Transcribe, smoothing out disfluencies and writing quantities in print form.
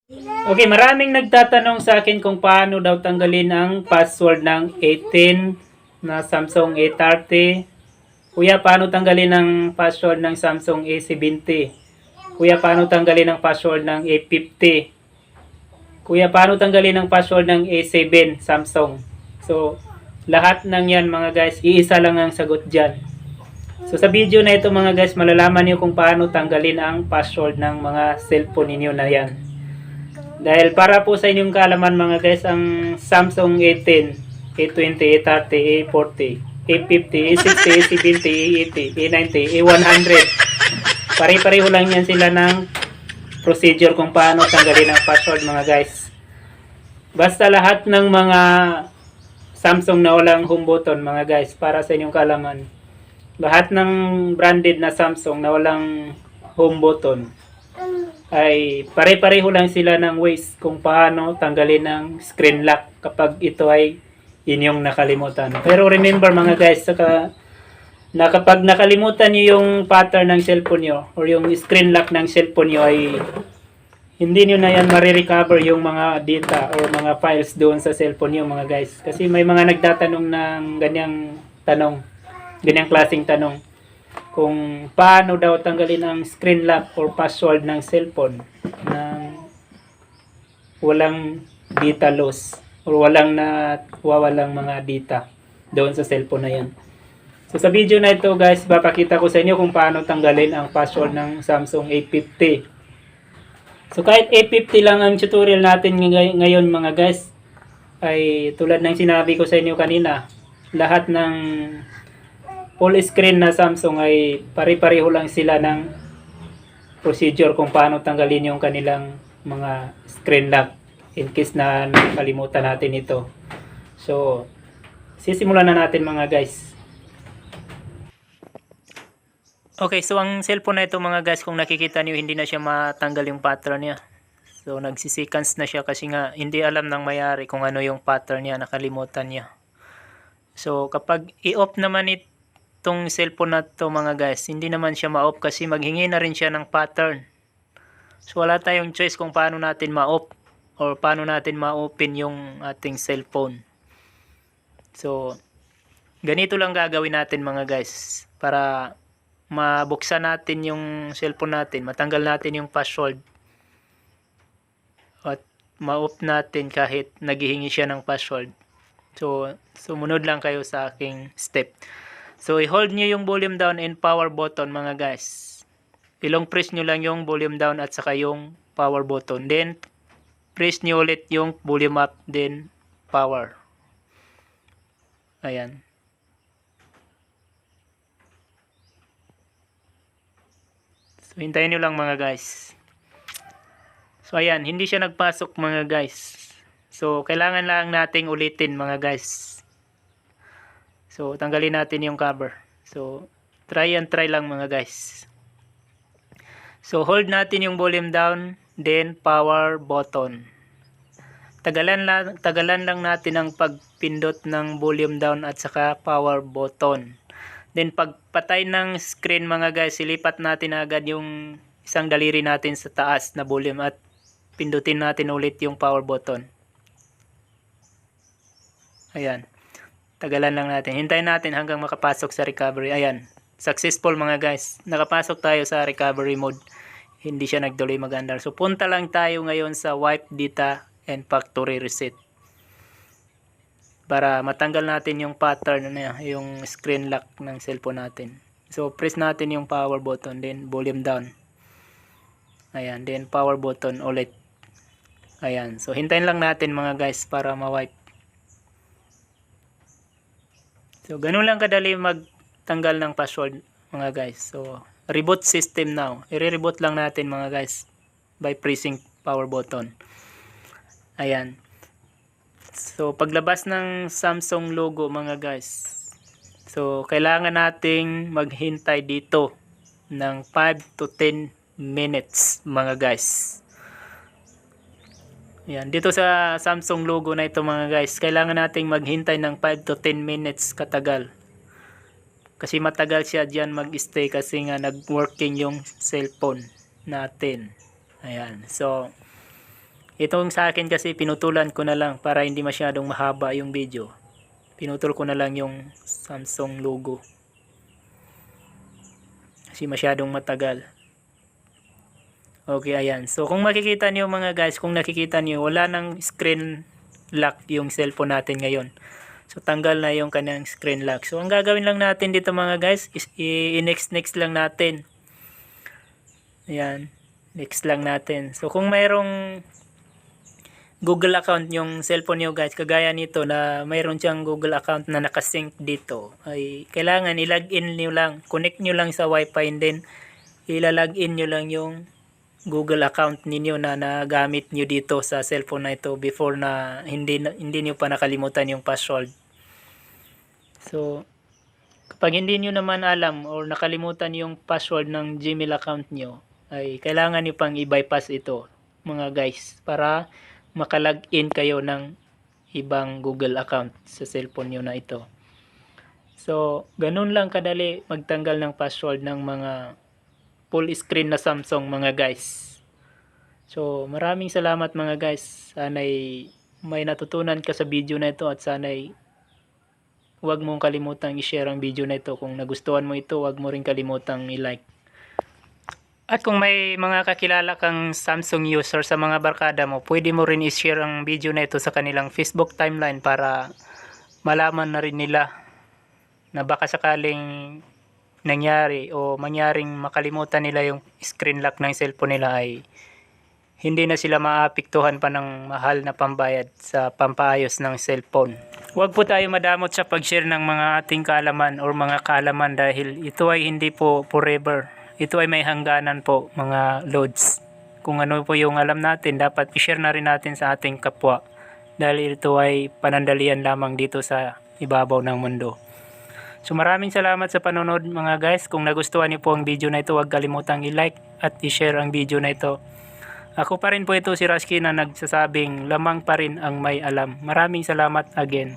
Okay, maraming nagtatanong sa akin kung paano daw tanggalin ang password ng A10 na Samsung A30. Kuya, paano tanggalin ang password ng Samsung A70? Kuya, paano tanggalin ang password ng A50? Kuya, paano tanggalin ang password ng A7 Samsung? So, lahat ng yan mga guys, iisa lang ang sagot dyan. So, sa video na ito mga guys, malalaman niyo kung paano tanggalin ang password ng mga cellphone ninyo na yan. Dahil para po sa inyong kaalaman mga guys, ang Samsung A10, A20, A30, A40, A50, A60, A70, A80, A90, A100. Pare-pareho lang yan sila ng procedure kung paano tanggalin ang password mga guys. Basta lahat ng mga Samsung na walang home button mga guys, para sa inyong kaalaman. Lahat ng branded na Samsung na walang home button ay pare-pareho lang sila ng ways kung paano tanggalin ang screen lock kapag ito ay inyong nakalimutan. Pero remember mga guys, na kapag nakalimutan niyo yung pattern ng cellphone niyo or yung screen lock ng cellphone niyo ay hindi niyo na yan marirecover yung mga data or mga files doon sa cellphone niyo mga guys. Kasi may mga nagtatanong ng ganyang klaseng tanong kung paano daw tanggalin ang screen lock or password ng cellphone ng walang data loss or walang nawawalang mga data doon sa cellphone na yan. So sa video na ito guys, papakita ko sa inyo kung paano tanggalin ang password ng Samsung A50. So kahit A50 lang ang tutorial natin ngayon mga guys, ay tulad ng sinabi ko sa inyo kanina, lahat ng full screen na Samsung ay pare-pareho lang sila ng procedure kung paano tanggalin yung kanilang mga screen lock in case na nakalimutan natin ito. So, sisimulan na natin mga guys. Okay, so ang cellphone na ito mga guys, kung nakikita niyo hindi na siya matanggal yung pattern niya. So, nagsiseconds na siya kasi nga hindi alam ng mayari kung ano yung pattern niya, nakalimutan niya. So, kapag i-off naman itong cellphone na to mga guys, hindi naman siya ma-off kasi maghingi na rin siya ng pattern. So wala tayong choice kung paano natin ma-off or paano natin ma-open yung ating cellphone. So ganito lang gagawin natin mga guys para mabuksan natin yung cellphone natin, matanggal natin yung password at ma-off natin kahit naghihingi siya ng password. So sumunod lang kayo sa aking step. So, i-hold nyo yung volume down and power button mga guys. Ilong press nyo lang yung volume down at saka yung power button. Then, press nyo ulit yung volume up, then power. Ayan. So, hintayin nyo lang mga guys. So, ayan. Hindi siya nagpasok mga guys. So, kailangan lang nating ulitin mga guys. So, tanggalin natin yung cover. So, try and try lang mga guys. So, hold natin yung volume down, then power button. Tagalan lang natin ang pagpindot ng volume down at saka power button. Then, pagpatay ng screen mga guys, ilipat natin agad yung isang daliri natin sa taas na volume at pindutin natin ulit yung power button. Ayan. Tagalan lang natin. Hintayin natin hanggang makapasok sa recovery. Ayan. Successful mga guys. Nakapasok tayo sa recovery mode. Hindi siya nagtuloy mag-under. So, punta lang tayo ngayon sa wipe data and factory reset. Para matanggal natin yung pattern na yung screen lock ng cellphone natin. So, press natin yung power button. Then, volume down. Ayan. Then, power button ulit. Ayan. So, hintayin lang natin mga guys para ma-wipe. So, ganun lang kadali magtanggal ng password mga guys. So, reboot system now. I-reboot lang natin mga guys by pressing power button. Ayan. So, paglabas ng Samsung logo mga guys. So, kailangan nating maghintay dito ng 5 to 10 minutes mga guys. Yan, dito sa Samsung logo na ito mga guys, kailangan nating maghintay ng 5 to 10 minutes katagal. Kasi matagal siya diyan mag-stay kasi nga nag-working yung cellphone natin. Ayan. So, Itong sa akin kasi pinutulan ko na lang para hindi masyadong mahaba yung video. Pinutol ko na lang yung Samsung logo. Kasi masyadong matagal. Okay, ayan. So kung makikita niyo mga guys, kung nakikita niyo, wala nang screen lock yung cellphone natin ngayon. So tanggal na yung kanyang screen lock. So ang gagawin lang natin dito mga guys is i-next lang natin. Ayan. Next lang natin. So kung mayroong Google account yung cellphone nyo guys, kagaya nito na mayroon siyang Google account na nakasync dito, ay kailangan i-login nyo lang, connect nyo lang sa wifi, and then ilalagin nyo lang yung Google account ninyo na nagamit nyo dito sa cellphone na ito before na hindi nyo pa nakalimutan yung password. So kapag hindi nyo naman alam or nakalimutan yung password ng Gmail account nyo, ay kailangan nyo pang i-bypass ito mga guys para makalagin kayo ng ibang Google account sa cellphone nyo na ito. So, ganun lang kadali magtanggal ng password ng mga full screen na Samsung mga guys. So, maraming salamat mga guys. Sana'y may natutunan ka sa video na ito at sana'y huwag mong kalimutang i-share ang video na ito. Kung nagustuhan mo ito, huwag mo rin kalimutang i-like. At kung may mga kakilala kang Samsung user sa mga barkada mo, pwede mo rin i-share ang video na ito sa kanilang Facebook timeline para malaman na rin nila na baka sakaling nangyari o mangyaring makalimutan nila yung screen lock ng cellphone nila ay hindi na sila maapektuhan pa ng mahal na pambayad sa pampaayos ng cellphone. Huwag po tayo madamot sa pag-share ng mga ating kaalaman o mga kaalaman dahil ito ay hindi po forever. Ito ay may hangganan po mga loads. Kung ano po yung alam natin, dapat i-share na rin natin sa ating kapwa. Dahil ito ay panandalian lamang dito sa ibabaw ng mundo. So maraming salamat sa panonood mga guys. Kung nagustuhan niyo po ang video na ito, huwag kalimutang i-like at i-share ang video na ito. Ako pa rin po ito si Rasky na nagsasabing lamang pa rin ang may alam. Maraming salamat again.